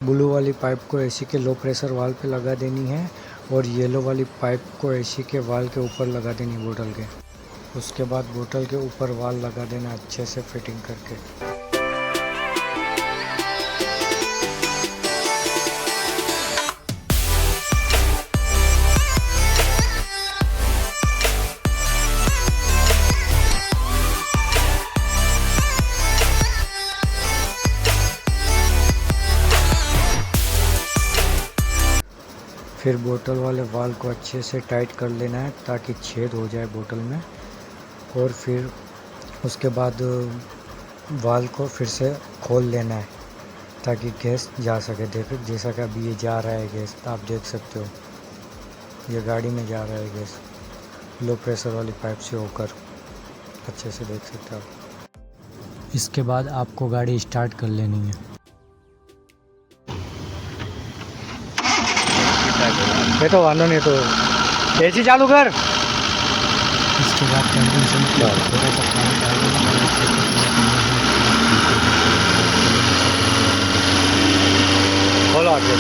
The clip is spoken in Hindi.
ब्लू वाली पाइप को एसी के लो प्रेशर वाल्व पे लगा देनी है और येलो वाली पाइप को एसी के वाल्व के ऊपर लगा देनी बोतल के। उसके बाद बोतल के ऊपर वाल्व लगा देना अच्छे से फिटिंग करके। फिर बोतल वाले वाल्व को अच्छे से टाइट कर लेना है ताकि छेद हो जाए बोतल में। और फिर उसके बाद वाल्व को फिर से खोल लेना है ताकि गैस जा सके। देखो जैसा कि अभी ये जा रहा है गैस, आप देख सकते हो ये गाड़ी में जा रहा है गैस लो प्रेशर वाली पाइप से होकर, अच्छे से देख सकते हो आप। इसके बाद आपको गाड़ी स्टार्ट कर लेनी है। ये तो वानो नहीं तो एसी चालू कर। इसके बाद कंडेंसर में थोड़ा सा पानी डाल देना। खोलो आगे।